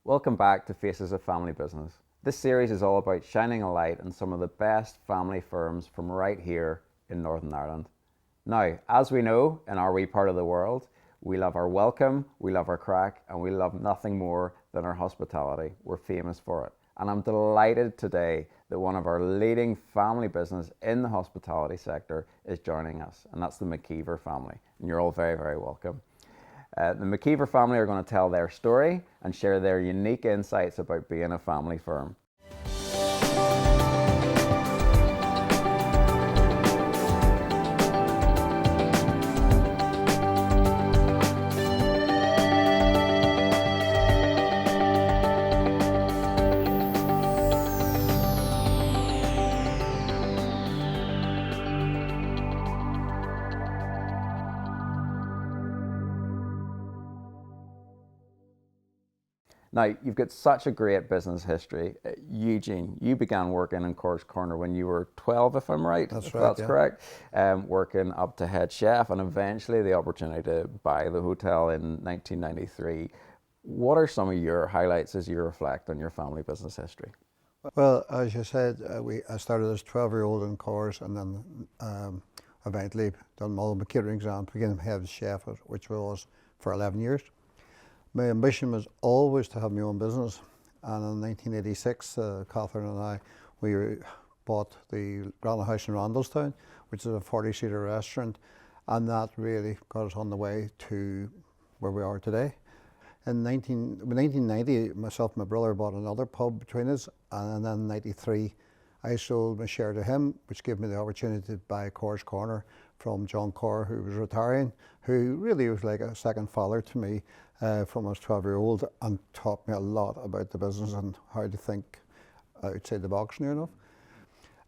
Welcome back to Faces of Family Business. This series is all about shining a light on some of the best family firms from right here in Northern Ireland. Now, as we know, in our wee part of the world, we love our welcome, we love our crack, and we love nothing more than our hospitality. We're famous for it. And I'm delighted today that one of our leading family business in the hospitality sector is joining us, and that's the McKeever family. And you're all very, very welcome. The McKeever family are going to tell their story and share their unique insights about being a family firm. Now, you've got such a great business history. Eugene, you began working in Cork's Corner when you were 12, if I'm right. That's if right, that's yeah. correct. Working up to head chef and eventually the opportunity to buy the hotel in 1993. What are some of your highlights as you reflect on your family business history? Well, as you said, I started as 12-year-old in course, and then eventually done my McKeever exam, became head chef, which was for 11 years. My ambition was always to have my own business, and in 1986, Catherine and I, we bought the Granite House in Randallstown, which is a 40-seater restaurant, and that really got us on the way to where we are today. In 1990, myself and my brother bought another pub between us, and then in 93, I sold my share to him, which gave me the opportunity to buy Cork's Corner from John Corr, who was retiring, who really was like a second father to me from I was 12-year-old, and taught me a lot about the business and how to think outside the box, near enough.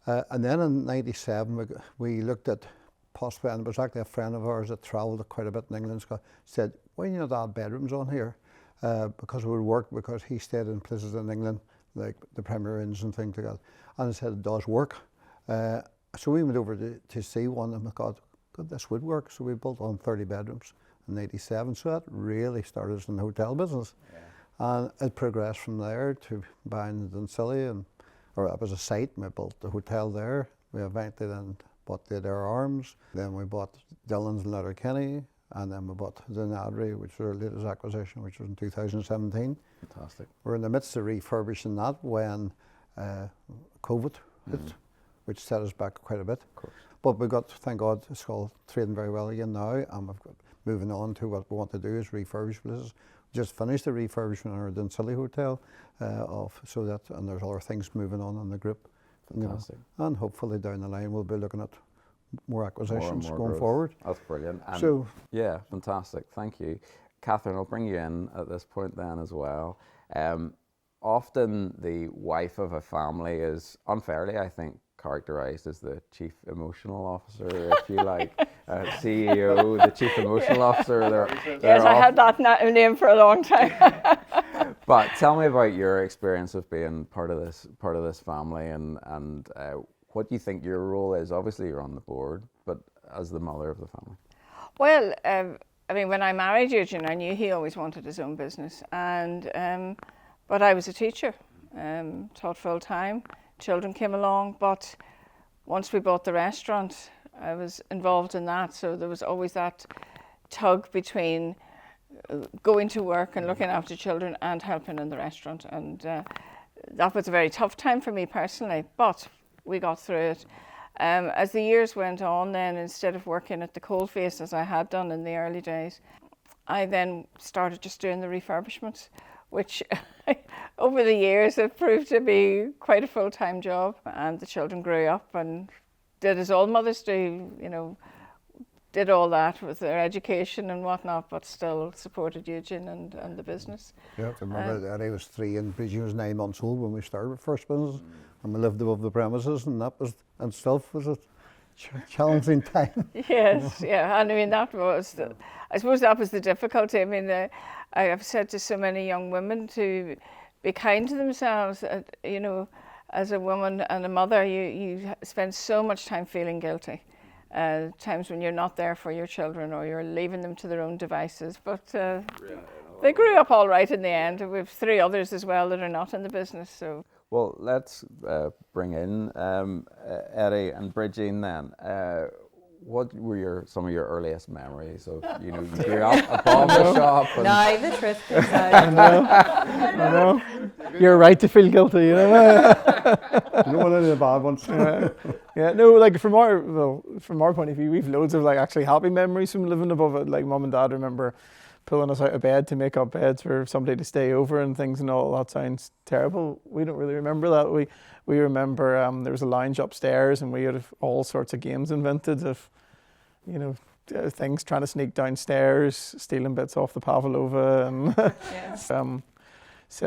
And then in 97, we looked at possibly, and it was actually a friend of ours that travelled quite a bit in England, said, why do you not add bedrooms on here? Because it would work, because he stayed in places in England, like the Premier Inns and things like that. And he said, it does work. So we went over to see one, and we thought, God, this would work. So we built on 30 bedrooms in 87. So that really started us in the hotel business. Yeah. And it progressed from there to buying Duncilly, or that was a site, and we built the hotel there. We eventually then bought the Adair Arms. Then we bought Dillon's and Letterkenny. And then we bought the Nadry, which was our latest acquisition, which was in 2017. Fantastic. We're in the midst of refurbishing that when COVID hit, which set us back quite a bit. Of course. But we got, thank God, it's all trading very well again now, and we've got moving on to what we want to do is refurbish places. We just finished the refurbishment of our Duncilly Hotel, and there's other things moving on in the group. Fantastic. And hopefully down the line we'll be looking at more acquisitions more going growth. forward. That's brilliant. And so, yeah, fantastic. Thank you. Catherine, I'll bring you in at this point then as well. Often the wife of a family is unfairly, I think, characterised as the chief emotional officer, if you like. CEO, the chief emotional officer. Yes, I had that name for a long time. But tell me about your experience of being part of this family, and what do you think your role is? Obviously, you're on the board, but as the mother of the family. Well, I mean, when I married Eugene, I knew he always wanted his own business, and but I was a teacher, taught full time. Children came along, but once we bought the restaurant, I was involved in that. So there was always that tug between going to work and looking after children and helping in the restaurant, and that was a very tough time for me personally, but we got through it. As the years went on, then instead of working at the coalface as I had done in the early days, I then started just doing the refurbishments, which over the years have proved to be quite a full-time job. And the children grew up and did as all mothers do, did all that with their education and whatnot, but still supported Eugene and the business. Yeah, I remember that I was 3 and Bridgene was 9 months old when we started our first business, and we lived above the premises, and still was a challenging time. Yes, yeah, and I mean I suppose that was the difficulty. I mean, I have said to so many young women to be kind to themselves. As a woman and a mother, you spend so much time feeling guilty. Times when you're not there for your children or you're leaving them to their own devices. But they grew up all right in the end. We have 3 others as well that are not in the business. So. Well, let's bring in Eddie and Bridgene then. What were some of your earliest memories of, you grew up above the shop? And No, the truth is I know. You're right to feel guilty, You don't want any of the bad ones. Yeah, no, like from our point of view, we've loads of like actually happy memories from living above it. Like mum and dad remember pulling us out of bed to make up beds for somebody to stay over and things, and all that sounds terrible. We don't really remember that. We remember there was a lounge upstairs, and we had all sorts of games invented of, things trying to sneak downstairs, stealing bits off the pavlova, and Yes.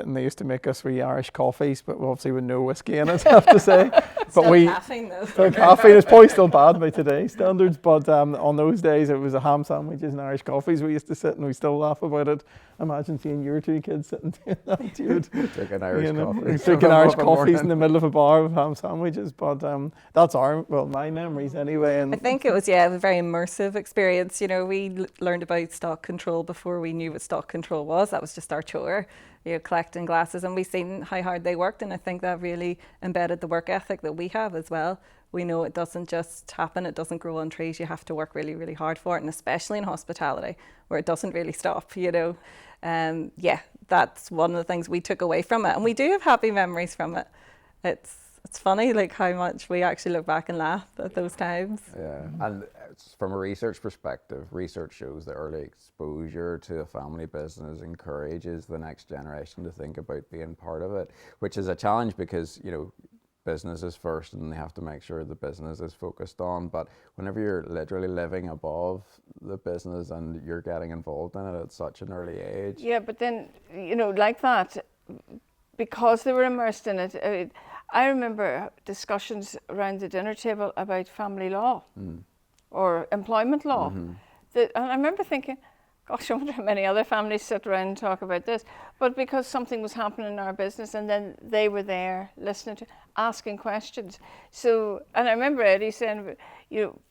they used to make us wee Irish coffees, but obviously with no whiskey in it, I have to say. But Caffeine though. the caffeine is probably still bad by today's standards, but on those days it was a ham sandwiches and Irish coffees. We used to sit and we still laugh about it. Imagine seeing your 2 kids sitting doing that, dude. drinking Irish coffee. Drinking Irish coffees in the middle of a bar with ham sandwiches. But that's my memories anyway. And I think it was a very immersive experience. We learned about stock control before we knew what stock control was. That was just our chore, collecting glasses, and we seen how hard they worked, and I think that really embedded the work ethic that we have as well. We know it doesn't just happen, it doesn't grow on trees. You have to work really, really hard for it, and especially in hospitality where it doesn't really stop, that's one of the things we took away from it, and we do have happy memories from it. It's funny like how much we actually look back and laugh at those times. Yeah, and from a research perspective, research shows that early exposure to a family business encourages the next generation to think about being part of it, which is a challenge because, business is first and they have to make sure the business is focused on. But whenever you're literally living above the business and you're getting involved in it at such an early age. Yeah, but then, like that, because they were immersed in it, I remember discussions around the dinner table about family law or employment law. And I remember thinking, gosh, I wonder how many other families sit around and talk about this. But because something was happening in our business, and then they were there listening to, asking questions. So, and I remember Eddie saying,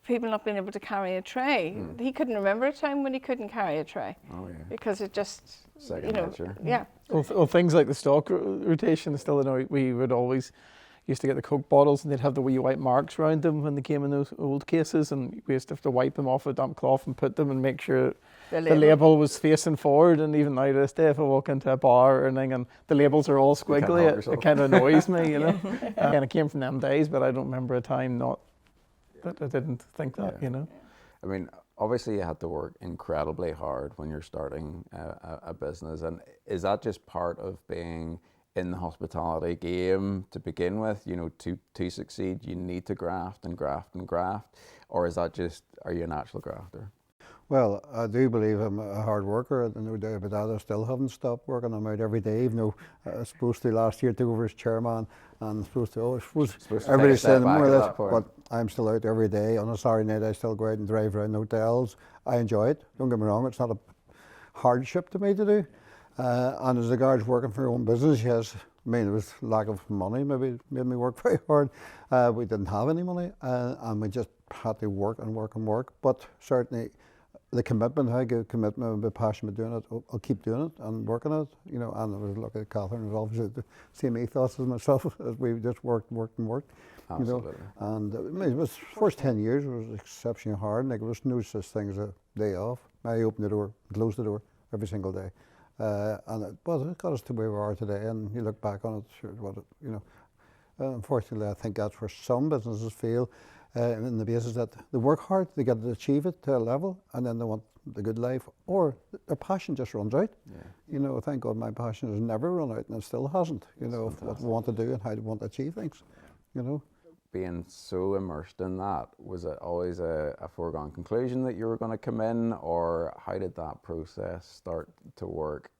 people not being able to carry a tray. He couldn't remember a time when he couldn't carry a tray. Oh yeah. Because it just, Second nature. Yeah. Well, things like the stock rotation still, we would always used to get the Coke bottles and they'd have the wee white marks around them when they came in those old cases, and we used to have to wipe them off with a damp cloth and put them and make sure the label was facing forward. And even now to this day, if I walk into a bar or anything and the labels are all squiggly, it kind of annoys me, And it came from them days, but I don't remember a time that I didn't think that, I mean, obviously you had to work incredibly hard when you're starting a business, and is that just part of being in the hospitality game to begin with? To succeed, you need to graft and graft and graft, or is that just, are you a natural grafter? Well, I do believe I'm a hard worker, no doubt about that. I still haven't stopped working. I'm out every day, even though I was supposed to last year, took over as chairman, and everybody's saying more or less, but I'm still out every day. On a Saturday night, I still go out and drive around hotels. I enjoy it, don't get me wrong, it's not a hardship to me to do. And as regards working for your own business, yes, I mean, there was lack of money, maybe made me work very hard. We didn't have any money, and we just had to work and work and work. But certainly, the commitment, I give commitment, I'm a bit passionate about doing it. I'll keep doing it and working it, And I was looking at Catherine, was obviously the same ethos as myself, as we just worked and worked and worked. Absolutely. And it was first 10 years was exceptionally hard. Like, there was no such thing as a day off. I opened the door, closed the door every single day. And it got us to where we are today, and you look back on it, unfortunately, I think that's where some businesses fail, in the basis that they work hard, they get to achieve it to a level, and then they want the good life, or their passion just runs out. Yeah. Thank God my passion has never run out, and it still hasn't, of what we want to do and how we want to achieve things, Being so immersed in that, was it always a foregone conclusion that you were going to come in, or how did that process start to work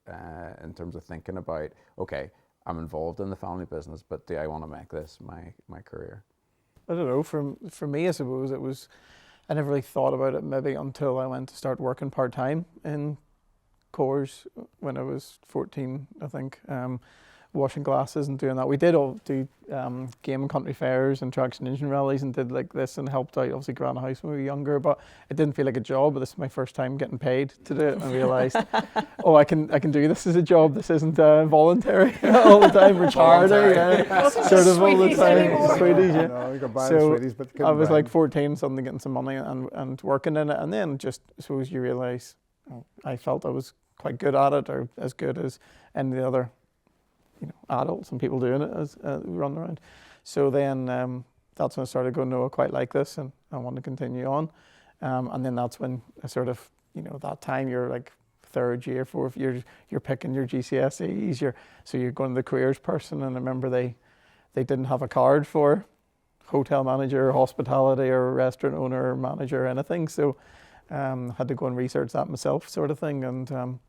in terms of thinking about, okay, I'm involved in the family business, but do I want to make this my career? I don't know, for me, I suppose I never really thought about it maybe until I went to start working part-time in Coors when I was 14, I think. washing glasses and doing that. We did all do game and country fairs and traction engine rallies and did like this and helped out, obviously, around the house when we were younger, but it didn't feel like a job. But this is my first time getting paid to do it, and realised, oh, I can do this as a job. This isn't voluntary all the time for charity, sort of all the time. Sweeties, yeah. No, you could buy So sweeties, but I was like 14, suddenly getting some money and working in it, and then just, I suppose you realise, I felt I was quite good at it, or as good as any of the other, adults and people doing it as running around. So then that's when I started going, no, I quite like this, and I want to continue on. And then that's when I sort of, that time you're like third year, fourth year, you're picking your GCSEs, so you're going to the careers person, and I remember they didn't have a card for hotel manager, hospitality, or restaurant owner, or manager, or anything. So had to go and research that myself, sort of thing. And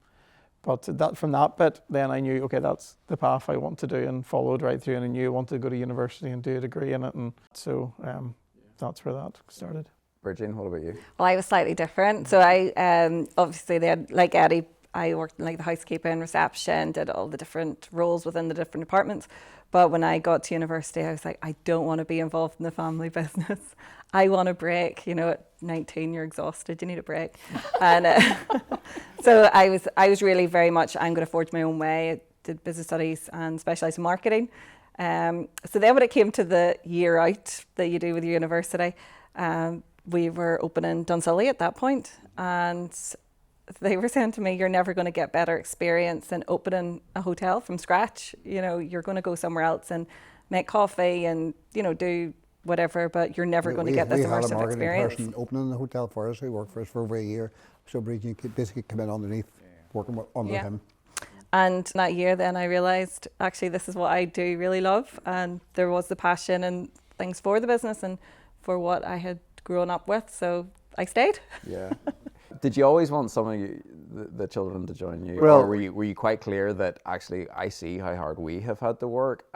but from that bit, then I knew, okay, that's the path I want to do, and followed right through. And I knew I wanted to go to university and do a degree in it. And so that's where that started. Bridgene, what about you? Well, I was slightly different. So I obviously, they had, like Eddie, I worked in like the housekeeping, reception, did all the different roles within the different departments. But when I got to university, I was like, I don't want to be involved in the family business. I want a break. At 19, you're exhausted, you need a break. And so I was really very much, I'm going to forge my own way. I did business studies and specialised in marketing. So then when it came to the year out that you do with your university, we were opening Dunsully at that point, and they were saying to me, you're never going to get better experience than opening a hotel from scratch. You're going to go somewhere else and make coffee and, do whatever, but you're never going to get this immersive experience. We had a marketing person opening the hotel for us, who worked for us for over a year. So Bridgene could basically come in underneath, working under him. And that year then I realised, actually, this is what I do really love. And there was the passion and things for the business and for what I had grown up with. So I stayed. Yeah. Did you always want some of the children to join you? Well, or were you quite clear that actually I see how hard we have had to work?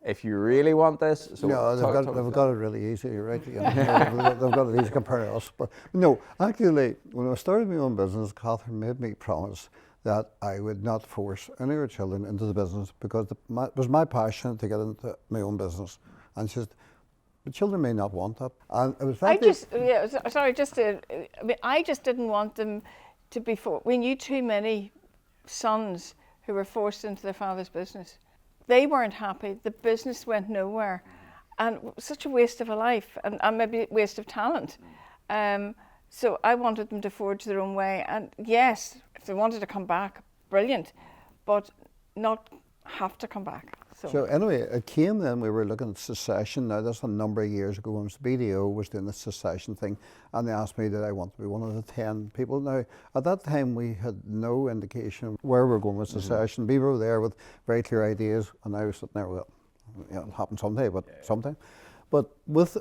If you really want this, so no, they've got it really easy, right? They've got it easy compared to us. But no, actually, when I started my own business, Catherine made me promise that I would not force any of her children into the business, because it was my passion to get into my own business. And she said, the children may not want that. And it was I just didn't want them to be forced. We knew too many sons who were forced into their father's business. They weren't happy. The business went nowhere, and such a waste of a life, and maybe a waste of talent. So I wanted them to forge their own way. And yes, if they wanted to come back, brilliant, but not have to come back. So anyway, it came then, we were looking at succession. Now, that's a number of years ago when BDO was doing the succession thing, and they asked me, did I want to be one of the 10 people? Now, at that time, we had no indication where we were going with succession. People were there with very clear ideas, and I was sitting there, well, it'll happen someday, but sometime. But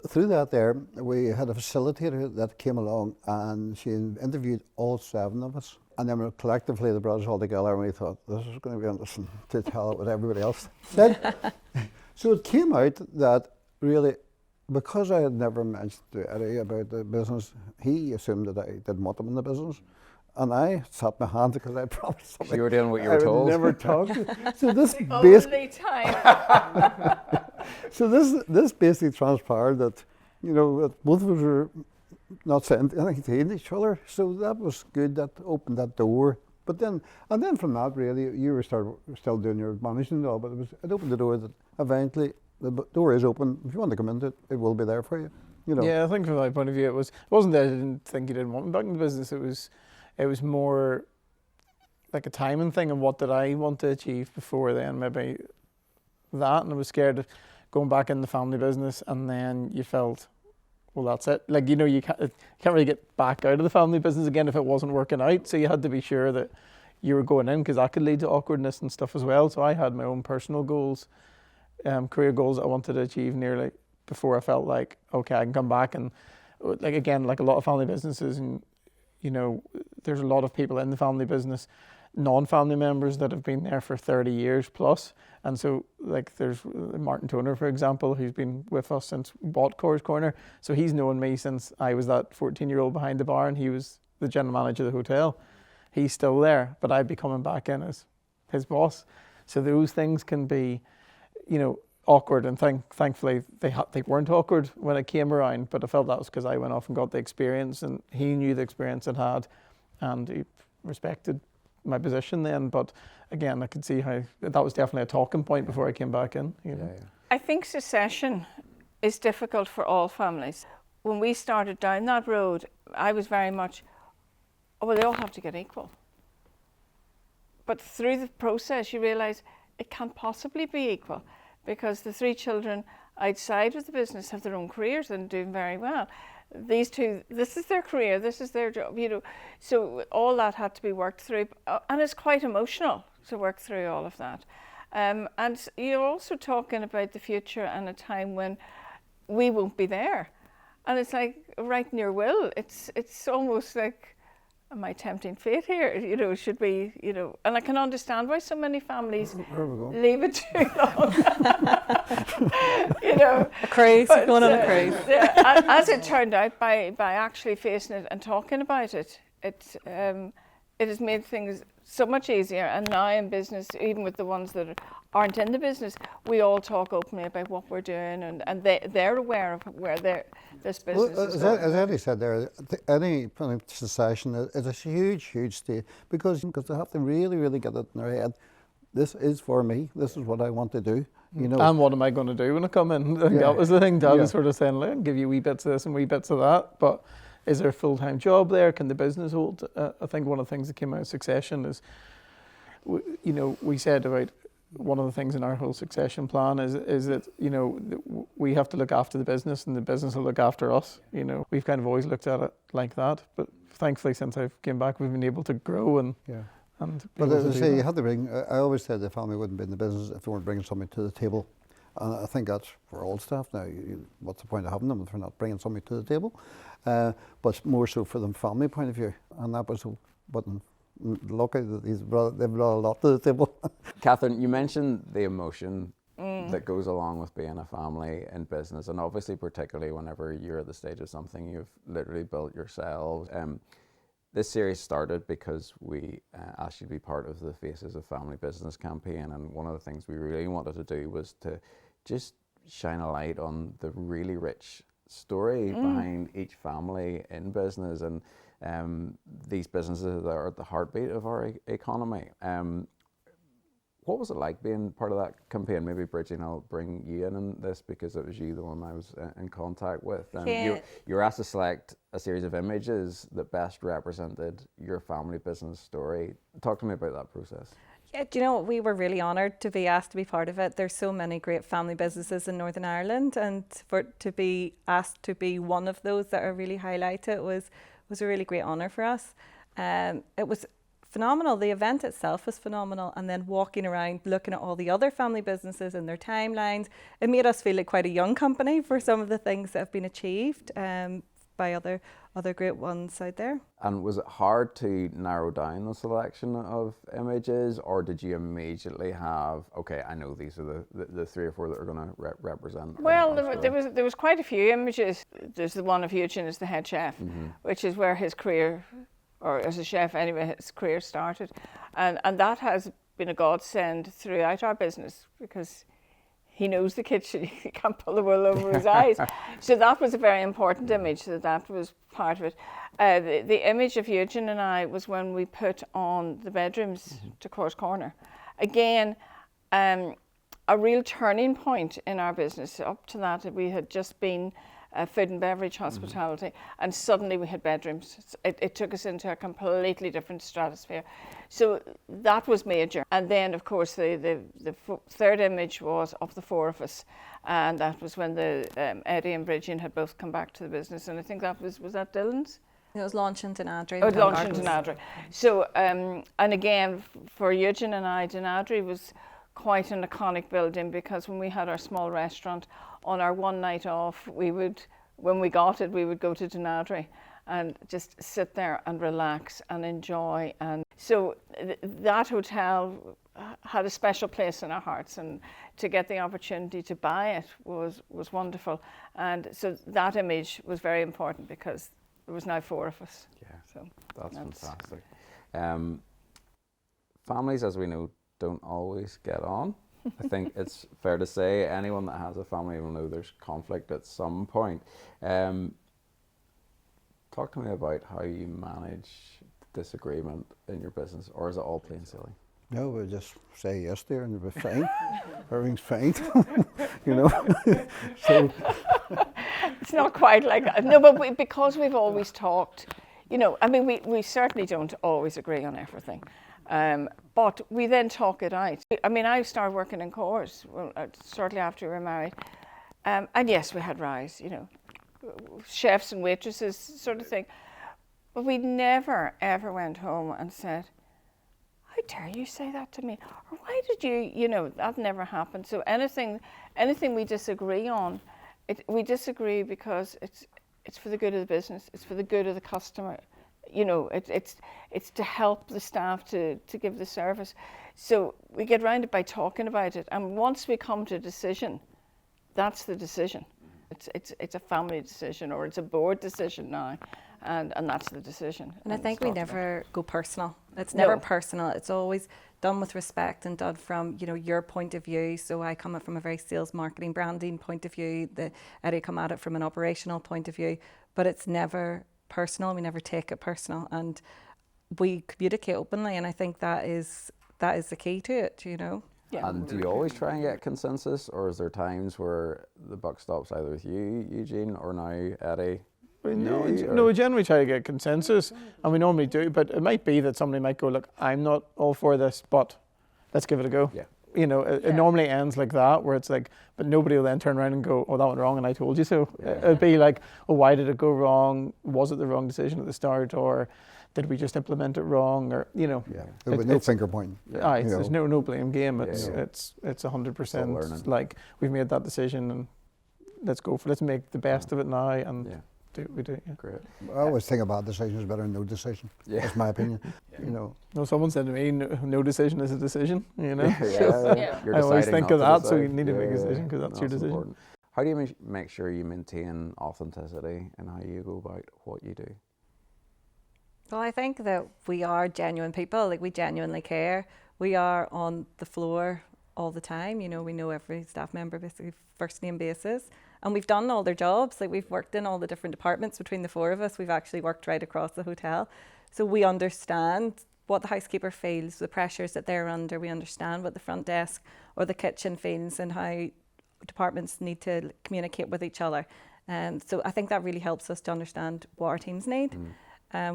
through that there, we had a facilitator that came along, and she interviewed all 7 of us. And then collectively, they brought us all together, and we thought, this is going to be interesting to tell what everybody else said. So it came out that really, because I had never mentioned to Eddie about the business, he assumed that I didn't want him in the business. And I sat my hand because I promised something. So you were doing what you were told. I never talked. So this only time. So this basically transpired that, that both of us were not saying anything to each other. So that was good. That opened that door. But then, and then from that, really, you were still doing your managing and all. But it opened the door that eventually the door is open. If you want to come into it, it will be there for you. Yeah, I think from my point of view, it wasn't that I didn't think you didn't want me back in the business. It was more like a timing thing, and what did I want to achieve before then, maybe that. And I was scared of going back in the family business, and then you felt, well, that's it. Like, you can't really get back out of the family business again if it wasn't working out. So you had to be sure that you were going in, because that could lead to awkwardness and stuff as well. So I had my own personal goals, career goals that I wanted to achieve nearly before I felt like, okay, I can come back. And like, again, like a lot of family businesses, and there's a lot of people in the family business, non-family members that have been there for 30 years plus. And so, like, there's Martin Toner, for example, who's been with us since bought Coors Corner. So he's known me since I was that 14-year-old behind the bar, and he was the general manager of the hotel. He's still there, but I'd be coming back in as his boss. So those things can be, awkward, and thankfully they weren't awkward when it came around, but I felt that was because I went off and got the experience, and he knew the experience I'd had, and he respected my position then. But again, I could see how that was definitely a talking point before I came back in. Yeah. I think succession is difficult for all families. When we started down that road, I was very much, they all have to get equal. But through the process, you realise it can't possibly be equal, because the 3 children outside of the business have their own careers and doing very well. These 2, this is their career, this is their job, So all that had to be worked through, and it's quite emotional to work through all of that. And you're also talking about the future and a time when we won't be there. And it's like right in your will. It's almost like, am I tempting fate here? Should we, and I can understand why so many families leave it too long. A craze, going on a craze. As it turned out, by actually facing it and talking about it, it has made things so much easier. And now in business, even with the ones that aren't in the business, we all talk openly about what we're doing, and they're aware of where this business is going. As Eddie said there, any succession is a huge stage, because they have to really, really get it in their head. This is for me. This is what I want to do. And what am I going to do when I come in? That was the thing. Dad was sort of saying, "Look, I'll give you wee bits of this and wee bits of that." But is there a full-time job there? Can the business hold? I think one of the things that came out of succession is, we said about one of the things in our whole succession plan is that we have to look after the business, and the business will look after us. We've kind of always looked at it like that, but thankfully since I've came back, we've been able to grow and. But as I say, you have to bring. I always said the family wouldn't be in the business if they weren't bringing something to the table, and I think that's for all staff now. What's the point of having them if they're not bringing something to the table? But more so for the family point of view, and that was what. Lucky that they've brought a lot to the table. Catherine, you mentioned the emotion that goes along with being a family in business, and obviously particularly whenever you're at the stage of something you've literally built yourselves. This series started because we asked you to be part of the Faces of Family Business campaign, and one of the things we really wanted to do was to just shine a light on the really rich story behind each family in business, and these businesses are at the heartbeat of our economy. What was it like being part of that campaign? Maybe Bridgene, I'll bring you in this, because it was you the one I was in contact with. You were asked to select a series of images that best represented your family business story. Talk to me about that process. Yeah, do you know what? We were really honoured to be asked to be part of it. There's so many great family businesses in Northern Ireland, and to be asked to be one of those that are really highlighted was a really great honour for us. It was phenomenal. The event itself was phenomenal, and then walking around looking at all the other family businesses and their timelines, it made us feel like quite a young company for some of the things that have been achieved by other great ones out there. And was it hard to narrow down the selection of images, or did you immediately have, okay, I know these are the 3 or 4 that are going to represent? Well, there was quite a few images. There's the one of Eugene as the head chef, which is where his career, or as a chef anyway, his career started. And that has been a godsend throughout our business, because he knows the kitchen, he can't pull the wool over his eyes. So that was a very important image, so that was part of it. The image of Eugene and I was when we put on the bedrooms to Course Corner. Again, a real turning point in our business. Up to that, we had just been food and beverage hospitality, and suddenly we had bedrooms. It took us into a completely different stratosphere. So that was major. And then, of course, the third image was of the 4 of us, and that was when Eddie and Bridgene had both come back to the business, and I think that was that Dylan's? It was launched in Denadry. Oh, launched in Denadry. So, and again, for Eugene and I, Denadry was quite an iconic building, because when we had our small restaurant, on our one night off, when we got it, we would go to Denadry and just sit there and relax and enjoy. And so that hotel had a special place in our hearts, and to get the opportunity to buy it was wonderful. And so that image was very important, because there was now 4 of us. Yeah, so that's fantastic. Families, as we know, don't always get on. I think it's fair to say anyone that has a family will know there's conflict at some point. Talk to me about how you manage disagreement in your business, or is it all plain silly? No, we just say yes there and it'll be fine. Everything's fine, you know. So It's not quite like that. No, but because we've always talked, you know, I mean, we certainly don't always agree on everything. But we then talk it out. I mean, I started working in Coors shortly after we were married. And yes, we had rows, you know, chefs and waitresses sort of thing. But we never, ever went home and said, how dare you say that to me? Or why did you know, that never happened. So anything we disagree on, we disagree because it's for the good of the business, it's for the good of the customer. You know, it's to help the staff to give the service. So we get around it by talking about it. And once we come to a decision, that's the decision. It's a family decision, or it's a board decision now. And that's the decision. And I think we never go personal. It's never personal. It's always done with respect and done from, you know, your point of view. So I come from a very sales, marketing, branding point of view. Eddie come at it from an operational point of view. But it's never personal. We never take it personal, and we communicate openly. And I think that is the key to it. You know. Yeah. And do you always try and get consensus, or is there times where the buck stops either with you, Eugene, or now Eddie? No, we generally try to get consensus, and we normally do, but it might be that somebody might go, look, I'm not all for this, but let's give it a go. Yeah. You know, it normally ends like that, where it's like, but nobody will then turn around and go, oh, that went wrong and I told you so. Yeah. It'd be like, oh, why did it go wrong? Was it the wrong decision at the start, or did we just implement it wrong? Or, you know. yeah, there was no finger pointing. There's no blame game. It's Yeah. it's 100% learning. like, we've made that decision and let's make the best of it now and do what we do. Yeah. Great. I always think about decisions better than no decision. Yeah. That's my opinion. You know. No, someone said to me, no decision is a decision, you know. Yeah. You're I always deciding think not of to that, so decide. you need to make a decision because that's your decision. Important. How do you make sure you maintain authenticity in how you go about what you do? Well, I think that we are genuine people. Like, we genuinely care. We are on the floor all the time. You know, we know every staff member basically first name basis. And we've done all their jobs. Like, we've worked in all the different departments between the four of us. We've actually worked right across the hotel. So we understand what the housekeeper feels, the pressures that they're under. We understand what the front desk or the kitchen feels and how departments need to communicate with each other. And so I think that really helps us to understand what our teams need.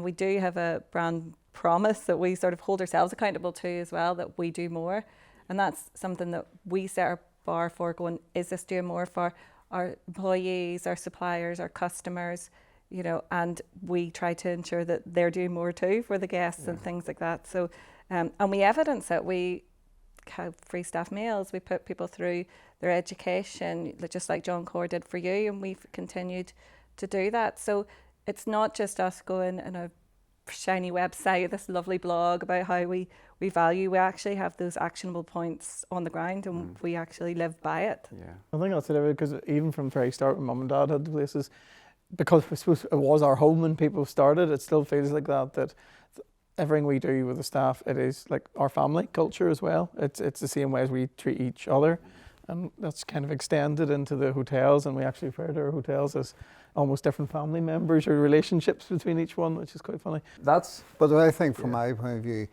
We do have a brand promise that we sort of hold ourselves accountable to as well, that we do more. And that's something that we set our bar for, going, is this doing more for our employees, our suppliers, our customers, you know, and we try to ensure that they're doing more too for the guests and things like that. So, and we evidence it. We have free staff meals. We put people through their education, just like John Core did for you, and we've continued to do that. So it's not just us going in a shiny website, this lovely blog about how we value. We actually have those actionable points on the ground, and we actually live by it. Yeah. I think that's it, because even from the very start when Mum and Dad had the places, because I suppose it was our home when people started, it still feels like that everything we do with the staff, it is like our family culture as well. It's the same way as we treat each other, and that's kind of extended into the hotels, and we actually refer to our hotels as almost different family members or relationships between each one, which is quite funny. But I think from my point of view,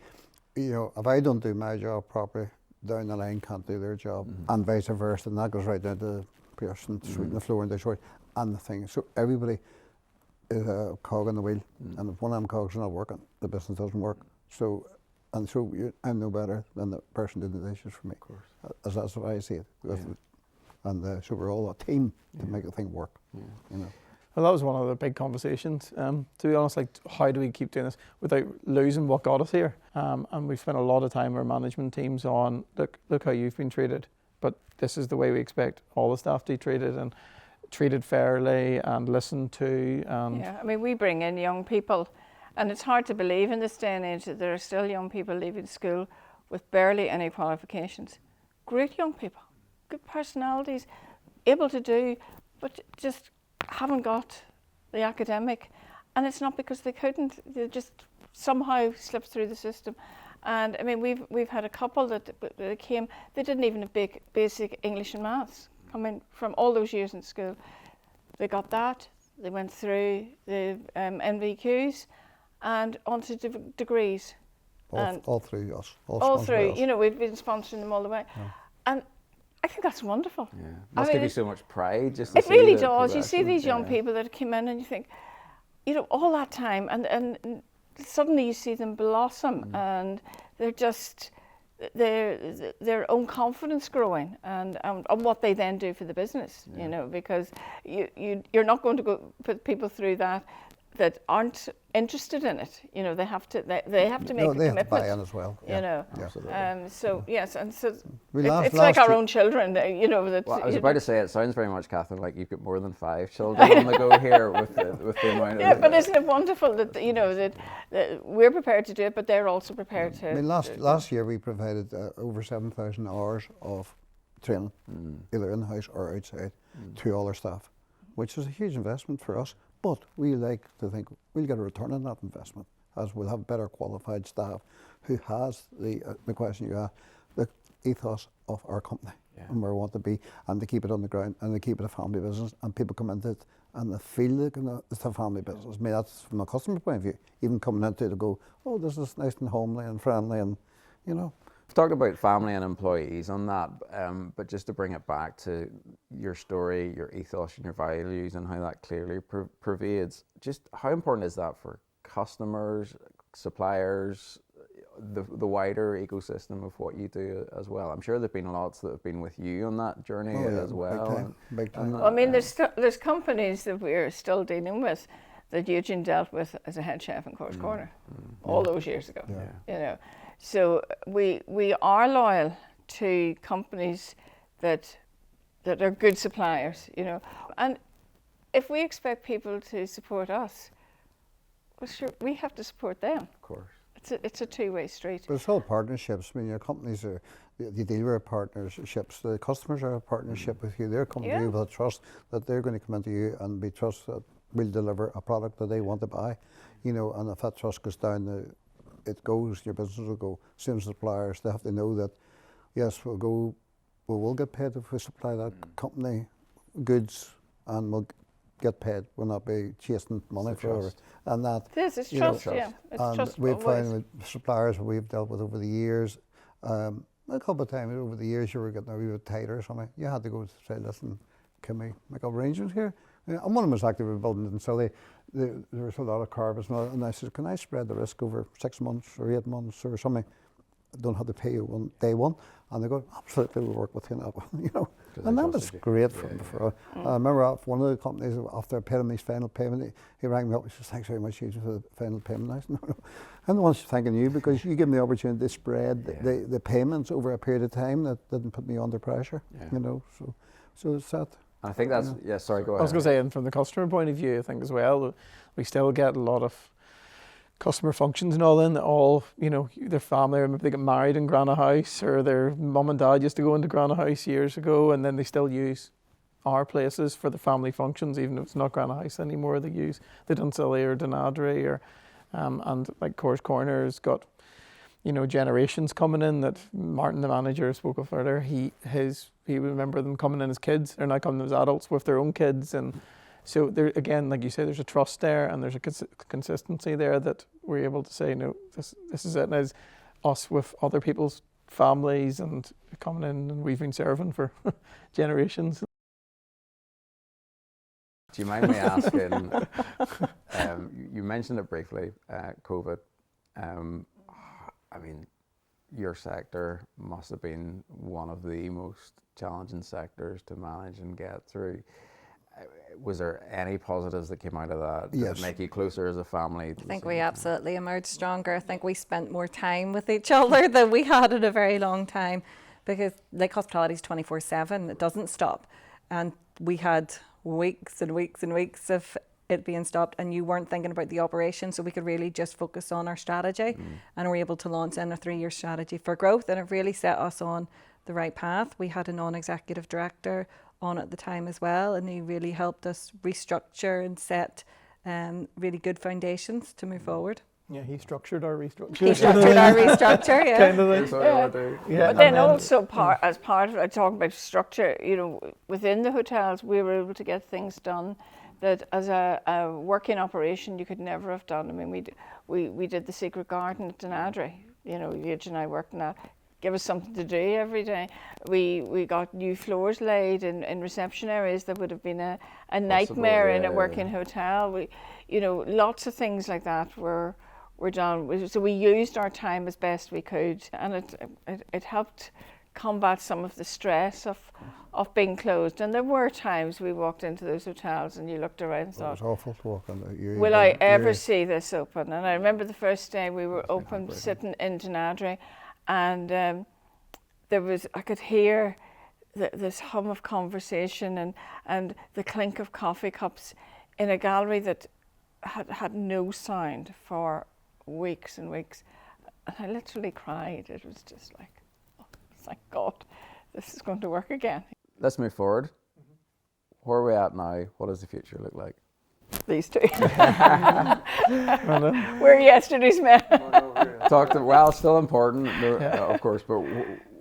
you know, if I don't do my job properly, down the line can't do their job, and vice versa, and that goes right down to the person sweeping the floor and the short and the thing. So everybody is a cog in the wheel, and if one of them cogs are not working, the business doesn't work. So I'm no better than the person doing the dishes for me. Of course, as that's what I see it. So we're all a team to make the thing work. You know. Well, that was one of the big conversations. To be honest, like, how do we keep doing this without losing what got us here? And we've spent a lot of time, our management teams, on look how you've been treated, but this is the way we expect all the staff to be treated, and treated fairly and listened to. Yeah, I mean, we bring in young people, and it's hard to believe in this day and age that there are still young people leaving school with barely any qualifications. Great young people, good personalities, able to do, but just haven't got the academic. And it's not because they couldn't, they just somehow slipped through the system. And I mean, we've had a couple that came, they didn't even have basic English and maths coming from all those years in school. They got that, they went through the NVQs and onto degrees. All through us. All through, us. you know, we've been sponsoring them all the way. Yeah. And I think that's wonderful. Yeah. Must give you so much pride just to it see really the does. You see progression. these young people that come in and you think, you know, all that time and suddenly you see them blossom and they're just, their own confidence growing and what they then do for the business, you know, because you're not going to go put people through that aren't interested in it. You know, they have to make a commitment. They have to buy in as well. You know, so yes, and so it's last like our year- own children. You know, that. Well, I was about to say, it sounds very much, Catherine, like you've got more than 5 children on the go here with the amount Yeah, of... but isn't it wonderful that, you know, that we're prepared to do it, but they're also prepared to. I mean, last year we provided over 7,000 hours of training, either in the house or outside, to all our staff, which is a huge investment for us. But we like to think we'll get a return on that investment, as we'll have better qualified staff who has the question you asked, the ethos of our company and where we want to be, and to keep it on the ground and to keep it a family business, and people come into it and they feel it's a family business. I mean, that's from a customer point of view. Even coming into it to go, oh, this is nice and homely and friendly, and you know. We've talked about family and employees on that, but just to bring it back to your story, your ethos and your values and how that clearly pervades, just how important is that for customers, suppliers, the wider ecosystem of what you do as well? I'm sure there've been lots that have been with you on that journey as well. Big time. Well, I mean, there's companies that we're still dealing with that Eugene dealt with as a head chef in Courts Corner all those years ago. You know. So we are loyal to companies that are good suppliers, you know. And if we expect people to support us, well, sure, we have to support them. Of course. It's a two-way street. But it's all partnerships. I mean, your companies are, you deal with partnerships. The customers are a partnership with you. They're coming to you with a trust that they're going to come into you and be trust that we'll deliver a product that they want to buy, you know. And if that trust goes down, your business will go. Same suppliers, they have to know that, yes, we will get paid if we supply that company goods, and we'll get paid. We'll not be chasing money forever. And that, It's trust, yeah. It's and trust we've always. found with suppliers we've dealt with over the years, a couple of times over the years you were getting a wee bit tighter or something. You had to go and say, listen, can we make arrangements here? And one of them was actually building in Silly. There was a lot of carpets, and I said, can I spread the risk over 6 months or 8 months or something? I don't have to pay you on day one. And they go, absolutely, we'll work with you now. You know, and that was great for I remember one of the companies, after I paid him his final payment, he rang me up and said, thanks very much, Eugene, for the final payment. I said, no. I'm the one thanking you, because you give me the opportunity to spread the payments over a period of time that didn't put me under pressure. You know, so it's that. I think that's, sorry, go ahead. I was going to say, and from the customer point of view, I think as well, we still get a lot of customer functions and all in, you know, their family, maybe they get married in Grana House, or their mum and dad used to go into Grana House years ago, and then they still use our places for the family functions, even if it's not Grana House anymore. They use the Dunsily or Dunadry, or and like Courts Corner has got, you know, generations coming in that Martin, the manager, spoke of earlier. He remember them coming in as kids. They're now coming as adults with their own kids, and so there again, like you say, there's a trust there, and there's a consistency there that we're able to say, no, this is it. And as us with other people's families and coming in, and we've been serving for generations. Do you mind me asking? You mentioned it briefly, COVID. I mean, your sector must have been one of the most challenging sectors to manage and get through. Was there any positives that came out of that that make you closer as a family? I think we absolutely emerged stronger. I think we spent more time with each other than we had in a very long time, because like hospitality is 24/7, it doesn't stop. And we had weeks and weeks and weeks of it being stopped, and you weren't thinking about the operation, so we could really just focus on our strategy, and we're able to launch in a 3-year strategy for growth, and it really set us on the right path. We had a non-executive director on at the time as well, and he really helped us restructure and set really good foundations to move forward. Yeah, he structured our restructure. He structured our restructure, yeah. Kind of That's thing. what I would do. Yeah, But then and also as part of it, talking about structure, you know, within the hotels, we were able to get things done that as a working operation you could never have done. I mean, we did the secret garden at Denadry. You know, Eugene and I worked on that. Give us something to do every day. We got new floors laid in reception areas that would have been a nightmare in a working hotel. We, you know, lots of things like that were done. So we used our time as best we could, and it helped combat some of the stress of being closed. And there were times we walked into those hotels and you looked around and It was thought, awful to walk in there. will I ever see this open? And I remember the first day we were open, sitting in Denadry, and I could hear this hum of conversation and the clink of coffee cups in a gallery that had no sound for weeks and weeks. And I literally cried. It was just like, oh, thank God, this is going to work again. Let's move forward. Where are we at now? What does the future look like? These two. We're yesterday's men. Still important, of course, but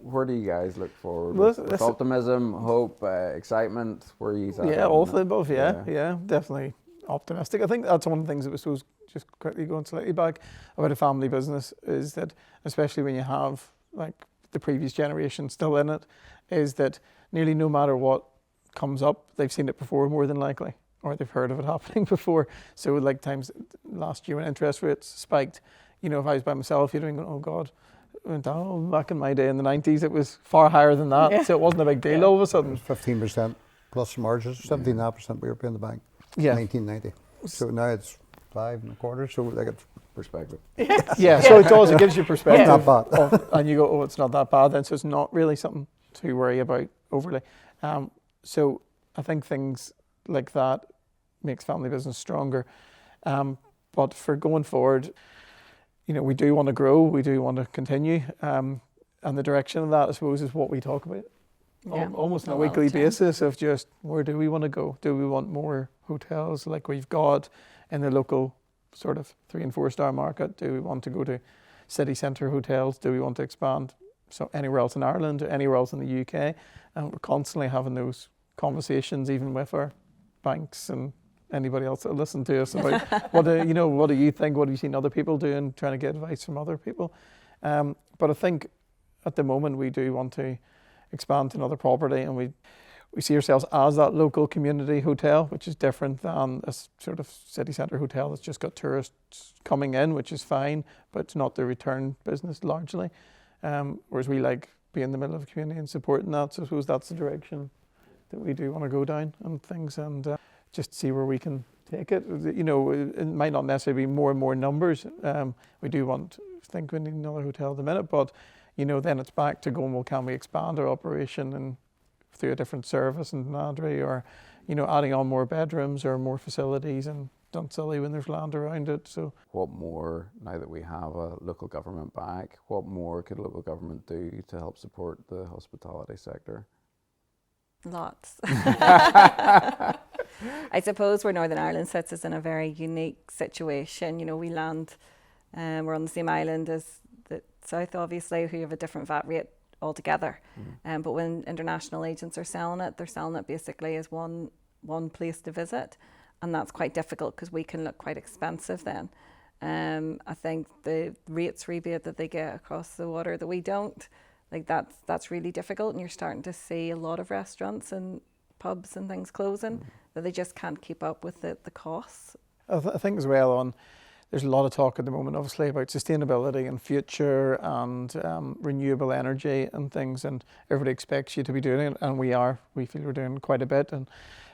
where do you guys look forward? With optimism, hope, excitement? Where are you at? Yeah, all of the above, yeah, definitely optimistic. I think that's one of the things that was just quickly going slightly back about a family business is that, especially when you have like the previous generation still in it, is that nearly no matter what comes up, they've seen it before more than likely, or they've heard of it happening before. So like times last year when interest rates spiked, you know, if I was by myself, you'd be going, oh God, back in my day in the 90s, it was far higher than that. Yeah. So it wasn't a big deal all of a sudden. It was 15% plus margins, 17.5% we were paying the bank in 1990. So now it's 5.25%, so like it's perspective. Yeah, so it does, it gives you perspective. It's not bad. And you go, oh, it's not that bad then, so it's not really something to worry about overly. So I think things like that makes family business stronger. But for going forward, you know, we do want to grow, we do want to continue. And the direction of that, I suppose, is what we talk about. Yeah, almost on a weekly basis of just where do we want to go? Do we want more hotels like we've got in the local sort of 3 and 4 star market? Do we want to go to city centre hotels? Do we want to expand anywhere else in Ireland or anywhere else in the UK? And we're constantly having those conversations, even with our banks and anybody else that listen to us about what do you think? What have you seen other people doing? Trying to get advice from other people. But I think at the moment we do want to expand to another property, and we see ourselves as that local community hotel, which is different than a sort of city centre hotel that's just got tourists coming in, which is fine, but it's not the return business largely. Whereas we like being in the middle of the community and supporting that. So I suppose that's the direction that we do want to go down and things, and just see where we can take it. You know, it might not necessarily be more and more numbers. We do think we need another hotel at the minute, but you know, then it's back to going, well, can we expand our operation and through a different service in Nadry, or, you know, adding on more bedrooms or more facilities in Dunsily when there's land around it. So what more, now that we have a local government back, what more could local government do to help support the hospitality sector? Lots. I suppose where Northern Ireland sits is in a very unique situation. You know, we land, we're on the same island as the South, obviously, who have a different VAT rate altogether. But when international agents are selling it, they're selling it basically as one place to visit, and that's quite difficult because we can look quite expensive then. I think the rates rebate that they get across the water that we don't, like that's really difficult, and you're starting to see a lot of restaurants and pubs and things closing that they just can't keep up with the costs. I think as well there's a lot of talk at the moment, obviously, about sustainability and future and renewable energy and things, and everybody expects you to be doing it, and we feel we're doing quite a bit, and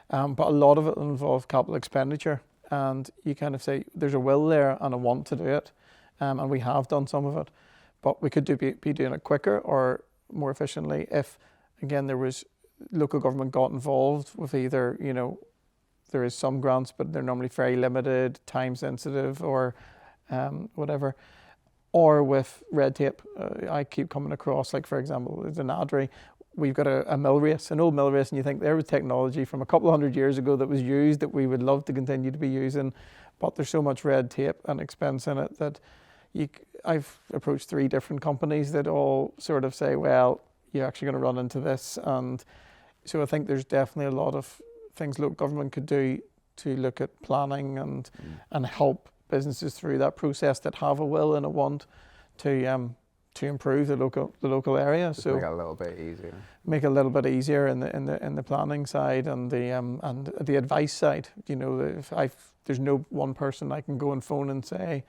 but a lot of it will involve capital expenditure, and you kind of say there's a will there and a want to do it, and we have done some of it, but we could be doing it quicker or more efficiently if, again, there was local government got involved with either, you know, there is some grants, but they're normally very limited, time sensitive, or whatever. Or with red tape. I keep coming across, like for example, in Adri, we've got a mill race, an old mill race, and you think there was technology from a couple of 100 years ago that was used that we would love to continue to be using, but there's so much red tape and expense in it that I've approached 3 different companies that all sort of say, well, you're actually going to run into this. And so I think there's definitely a lot of things local government could do to look at planning and help businesses through that process that have a will and a want to improve the local area. Just so make it a little bit easier. Make it a little bit easier in the planning side and the advice side. You know, there's no one person I can go and phone and say,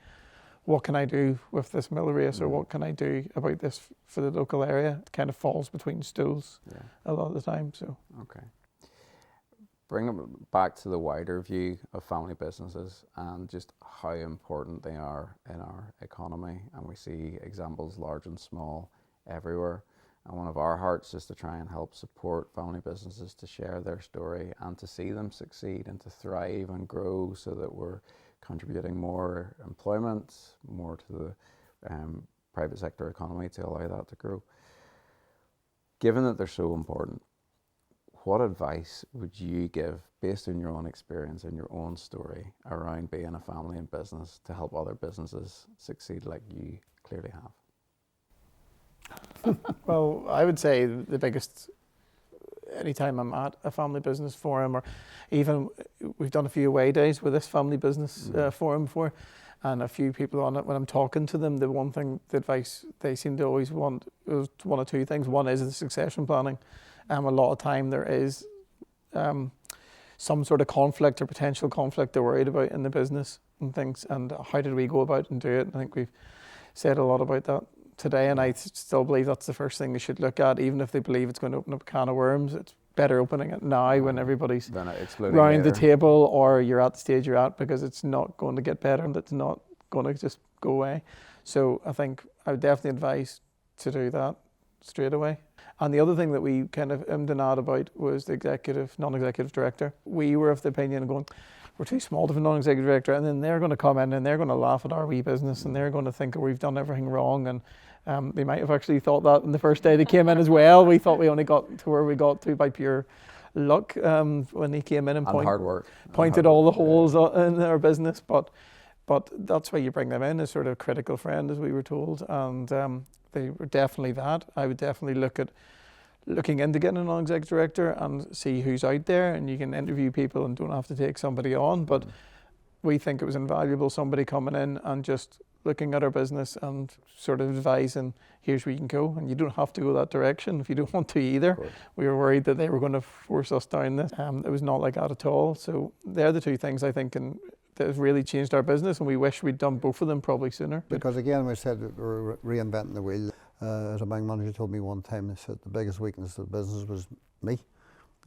what can I do with this mill race, or what can I do about this for the local area? It kind of falls between stools a lot of the time. So okay, bring it back to the wider view of family businesses and just how important they are in our economy. And we see examples large and small everywhere. And one of our hearts is to try and help support family businesses to share their story and to see them succeed and to thrive and grow, so that we're contributing more employment, more to the private sector economy to allow that to grow. Given that they're so important, what advice would you give, based on your own experience and your own story, around being a family and business to help other businesses succeed like you clearly have? Well, I would say the biggest, anytime I'm at a family business forum, or even we've done a few away days with this family business forum before, and a few people on it, when I'm talking to them, the one thing, the advice they seem to always want is one or two things. One is the succession planning. A lot of time there is some sort of conflict or potential conflict they're worried about in the business and things, and how did we go about and do it? I think we've said a lot about that today, and I still believe that's the first thing they should look at. Even if they believe it's going to open up a can of worms, it's better opening it now when everybody's round the table, or you're at the stage you're at, because it's not going to get better and it's not going to just go away. So I think I would definitely advise to do that straight away. And the other thing that we kind of and ahhed about was the non-executive director. We were of the opinion of going, we're too small to have a non-executive director, and then they're going to come in and they're going to laugh at our wee business, and they're going to think we've done everything wrong. And they might have actually thought that in the first day they came in as well. We thought we only got to where we got to by pure luck when he came in and hard work. pointed all the holes in our business. But that's why you bring them in as sort of a critical friend, as we were told. And they were definitely that. I would definitely looking into getting a non-executive director and see who's out there, and you can interview people and don't have to take somebody on. But we think it was invaluable, somebody coming in and just looking at our business and sort of advising, here's where you can go, and you don't have to go that direction if you don't want to either. We were worried that they were going to force us down this. It was not like that at all. So they're the two things I think that have really changed our business, and we wish we'd done both of them probably sooner. Because again, we said that we're reinventing the wheel. As a bank manager told me one time, he said the biggest weakness of the business was me.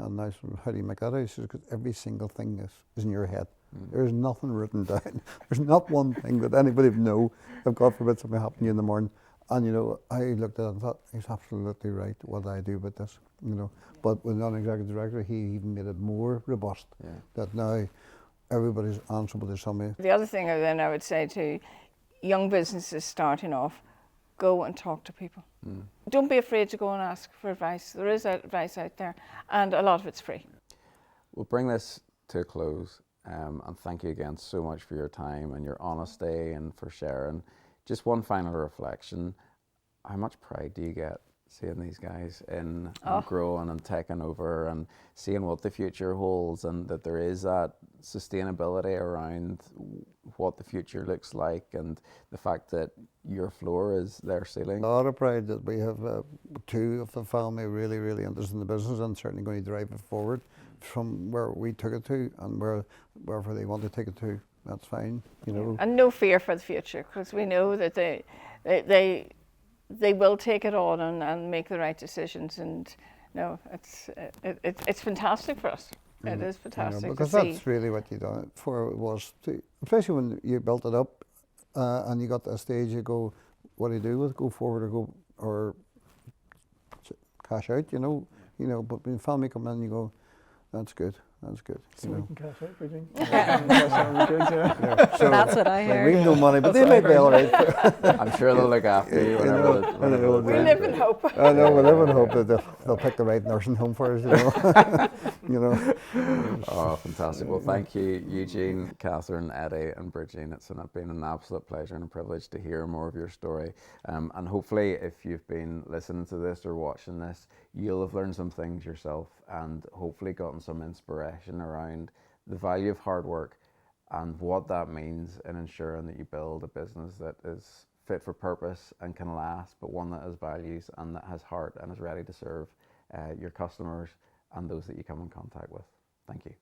And I said, how do you make that out? He says, because every single thing is in your head. There's nothing written down. There's not one thing that anybody would know if God forbid something happened to you in the morning. And you know, I looked at it and thought, he's absolutely right. What do I do with this? You know, but with non-executive director, he even made it more robust. That now everybody's answerable to somebody. The other thing then I would say to young businesses starting off, go and talk to people. Don't be afraid to go and ask for advice. There is advice out there, and a lot of it's free. We'll bring this to a close, and thank you again so much for your time and your honesty and for sharing. Just one final reflection. How much pride do you get seeing these guys and growing and taking over and seeing what the future holds, and that there is that sustainability around what the future looks like, and the fact that your floor is their ceiling? A lot of pride that we have two of the family really, really interested in the business, and certainly going to drive it forward from where we took it to and wherever they want to take it to. That's fine, you know. And no fear for the future, because we know that they will take it on and make the right decisions, and no, it's fantastic for us. It is fantastic, you know, because that's really what you done it for, was to, especially when you built it up and you got to a stage, you go, what do you do with it? Go forward or cash out, you know. But when family come in, you go, that's good. That's good. So you we know. can cash out, Bridgene. Yeah. So, That's what I like, heard. we've no money, but they might be all right. I'm sure they'll look after you whenever the We We live in hope. I know, we live in hope that they'll pick the right nursing home for us, you know. You know. Oh, fantastic. Well, thank you, Eugene, Catherine, Eddie, and Bridgene. It's been an absolute pleasure and a privilege to hear more of your story. And hopefully, if you've been listening to this or watching this, you'll have learned some things yourself and hopefully gotten some inspiration around the value of hard work and what that means in ensuring that you build a business that is fit for purpose and can last, but one that has values and that has heart and is ready to serve your customers and those that you come in contact with. Thank you.